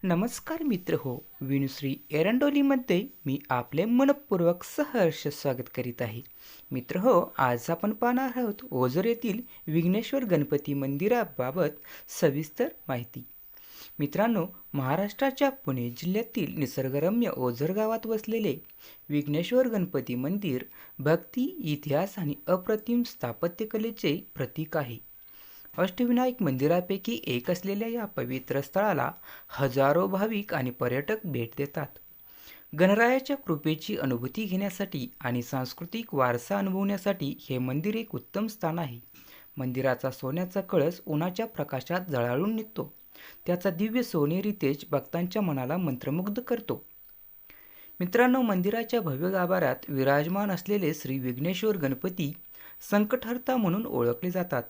नमस्कार मित्र हो. विनुश्री एरंडोलीमध्ये मी आपले मनपूर्वक सहर्ष स्वागत करीत आहे. मित्र हो, आज आपण पाहणार आहोत ओझर येथील विघ्नेश्वर गणपती मंदिराबाबत सविस्तर माहिती. मित्रांनो, महाराष्ट्राच्या पुणे जिल्ह्यातील निसर्गरम्य ओझर गावात वसलेले विघ्नेश्वर गणपती मंदिर भक्ती, इतिहास आणि अप्रतिम स्थापत्यकलेचे प्रतीक आहे. अष्टविनायक मंदिरापैकी एक असलेल्या या पवित्र स्थळाला हजारो भाविक आणि पर्यटक भेट देतात. गणरायाच्या कृपेची अनुभूती घेण्यासाठी आणि सांस्कृतिक वारसा अनुभवण्यासाठी हे मंदिर एक उत्तम स्थान आहे. मंदिराचा सोन्याचा कळस उन्हाच्या प्रकाशात झळाळून निघतो. त्याचा दिव्य सोनेरी तेज भक्तांच्या मनाला मंत्रमुग्ध करतो. मित्रांनो, मंदिराच्या भव्य गाभाऱ्यात विराजमान असलेले श्री विघ्नेश्वर गणपती संकटहर्ता म्हणून ओळखले जातात.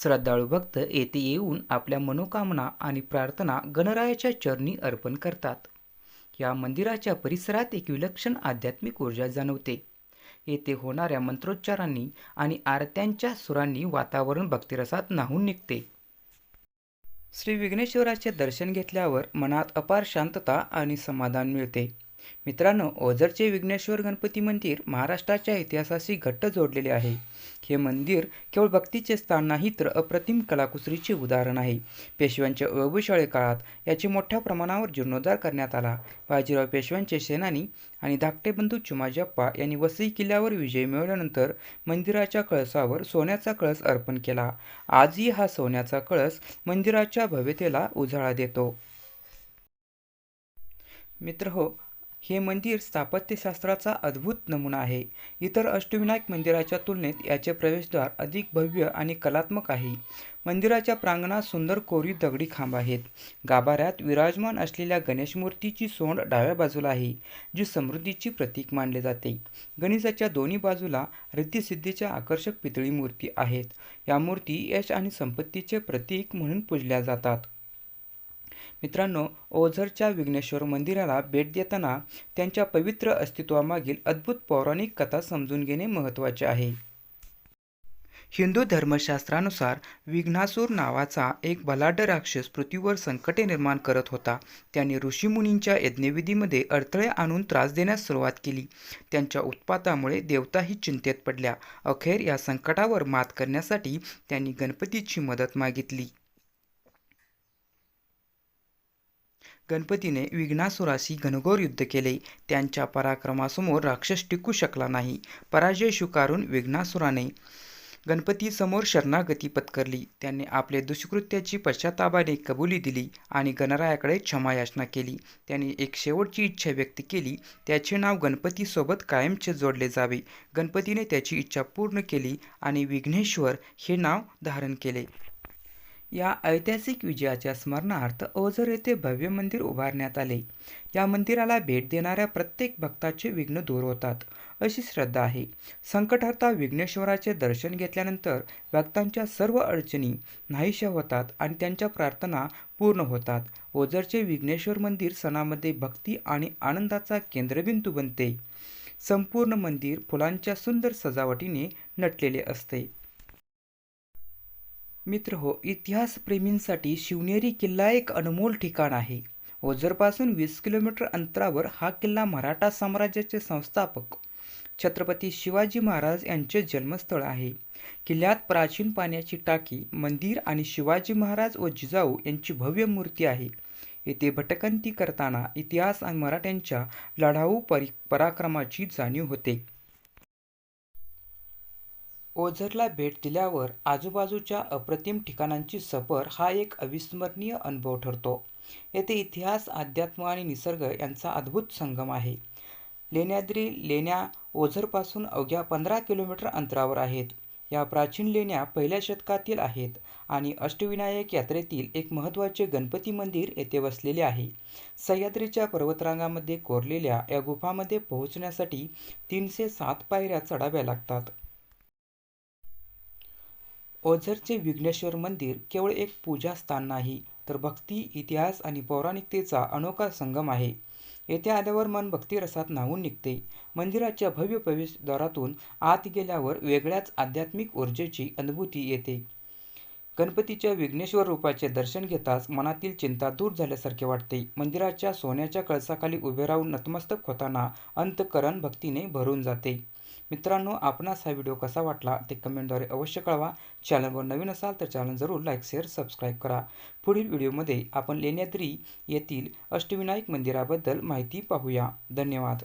श्रद्धाळू भक्त येथे येऊन आपल्या मनोकामना आणि प्रार्थना गणरायाच्या चरणी अर्पण करतात. या मंदिराच्या परिसरात एक विलक्षण आध्यात्मिक ऊर्जा जाणवते. येथे होणाऱ्या मंत्रोच्चारांनी आणि आरत्यांच्या सुरांनी वातावरण भक्तिरसात न्हाऊन निघते. श्री विघ्नेश्वराचे दर्शन घेतल्यावर मनात अपार शांतता आणि समाधान मिळते. मित्रांनो, ओझरचे विघ्नेश्वर गणपती मंदिर महाराष्ट्राच्या इतिहासाशी घट्ट जोडलेले आहे. हे मंदिर केवळ भक्तीचे स्थान नाही तर अप्रतिम कलाकुसरीचे उदाहरण आहे. पेशव्यांच्या वैभवशाली काळात याचे मोठ्या प्रमाणावर जीर्णोद्धार करण्यात आला. बाजीराव पेशव्यांचे सेनानी आणि धाकटे बंधू चिमाजीअप्पा यांनी वसई किल्ल्यावर विजय मिळवल्यानंतर मंदिराच्या कळसावर सोन्याचा कळस अर्पण केला. आजही हा सोन्याचा कळस मंदिराच्या भव्यतेला उजाळा देतो. मित्रहो, हे मंदिर स्थापत्यशास्त्राचा अद्भुत नमुना आहे. इतर अष्टविनायक मंदिराच्या तुलनेत याचे प्रवेशद्वार अधिक भव्य आणि कलात्मक आहे. मंदिराच्या प्रांगणात सुंदर कोरीव दगडी खांब आहेत. गाभाऱ्यात विराजमान असलेल्या गणेश मूर्तीची सोंड डाव्या बाजूला आहे, जी समृद्धीची प्रतीक मानले जाते. गणेशाच्या दोन्ही बाजूला रिद्धिसिद्धीच्या आकर्षक पितळी मूर्ती आहेत. या मूर्ती यश आणि संपत्तीचे प्रतीक म्हणून पूजल्या जातात. मित्रांनो, ओझरच्या विघ्नेश्वर मंदिराला भेट देताना त्यांच्या पवित्र अस्तित्वामागील अद्भुत पौराणिक कथा समजून घेणे महत्त्वाचे आहे. हिंदू धर्मशास्त्रानुसार विघ्नासूर नावाचा एक बलाढ्य राक्षस पृथ्वीवर संकटे निर्माण करत होता. त्याने ऋषीमुनींच्या यज्ञविधीमध्ये अडथळे आणून त्रास देण्यास सुरुवात केली. त्यांच्या उत्पातामुळे देवताही चिंतेत पडल्या. अखेर या संकटावर मात करण्यासाठी त्यांनी गणपतीची मदत मागितली. गणपतीने विघ्नासुराशी घनघोर युद्ध केले. त्यांच्या पराक्रमासमोर राक्षस टिकू शकला नाही. पराजय स्वीकारून विघ्नासुराने गणपतीसमोर शरणागती पत्करली. त्याने आपले दुष्कृत्याची पश्चातापाने कबुली दिली आणि गणरायाकडे क्षमायाचना केली. त्याने एक शेवटची इच्छा व्यक्त केली. त्याचे नाव गणपतीसोबत कायमचे जोडले जावे. गणपतीने त्याची इच्छा पूर्ण केली आणि विघ्नेश्वर हे नाव धारण केले. या ऐतिहासिक विजयाच्या स्मरणार्थ ओझर येथे भव्य मंदिर उभारण्यात आले. या मंदिराला भेट देणाऱ्या प्रत्येक भक्ताचे विघ्न दूर होतात, अशी श्रद्धा आहे. संकटहर्ता विघ्नेश्वराचे दर्शन घेतल्यानंतर भक्तांच्या सर्व अडचणी नाहीशा होतात आणि त्यांच्या प्रार्थना पूर्ण होतात. ओझरचे विघ्नेश्वर मंदिर सणामध्ये भक्ती आणि आनंदाचा केंद्रबिंदू बनते. संपूर्ण मंदिर फुलांच्या सुंदर सजावटीने नटलेले असते. मित्र हो, इतिहासप्रेमींसाठी शिवनेरी किल्ला एक अनमोल ठिकाण आहे. ओझरपासून 20 किलोमीटर अंतरावर हा किल्ला मराठा साम्राज्याचे संस्थापक छत्रपती शिवाजी महाराज यांचे जन्मस्थळ आहे. किल्ल्यात प्राचीन पाण्याची टाकी, मंदिर आणि शिवाजी महाराज व जिजाऊ यांची भव्य मूर्ती आहे. येथे भटकंती करताना इतिहास आणि मराठ्यांच्या लढाऊ पराक्रमाची जाणीव होते. ओझरला भेट दिल्यावर आजूबाजूच्या अप्रतिम ठिकाणांची सफर हा एक अविस्मरणीय अनुभव ठरतो. येथे इतिहास, अध्यात्म आणि निसर्ग यांचा अद्भुत संगम आहे. लेण्याद्री लेण्या ओझरपासून अवघ्या 15 किलोमीटर अंतरावर आहेत. या प्राचीन लेण्या पहिल्या शतकातील आहेत आणि अष्टविनायक यात्रेतील एक महत्त्वाचे गणपती मंदिर येथे वसलेले आहे. सह्याद्रीच्या पर्वतरांगामध्ये कोरलेल्या या गुफांमध्ये पोहोचण्यासाठी 307 पायऱ्या चढाव्या लागतात. ओझरचे विघ्नेश्वर मंदिर केवळ एक पूजा स्थान नाही, तर भक्ती, इतिहास आणि पौराणिकतेचा अनोखा संगम आहे. येथे आल्यावर मन भक्तिरसात न्हाऊन निघते. मंदिराच्या भव्य प्रवेशद्वारातून आत गेल्यावर वेगळ्याच आध्यात्मिक ऊर्जेची अनुभूती येते. गणपतीच्या विघ्नेश्वर रूपाचे दर्शन घेताच मनातील चिंता दूर झाल्यासारखे वाटते. मंदिराच्या सोन्याच्या कळसाखाली उभे राहून नतमस्तक होताना अंतःकरण भक्तीने भरून जाते. मित्रांनो, आपणास हा व्हिडिओ कसा वाटला ते कमेंटद्वारे अवश्य कळवा. चॅनलवर नवीन असाल तर चॅनल जरूर लाईक, शेअर, सबस्क्राईब करा. पुढील व्हिडिओमध्ये आपण लेण्याद्री येथील अष्टविनायक मंदिराबद्दल माहिती पाहूया. धन्यवाद.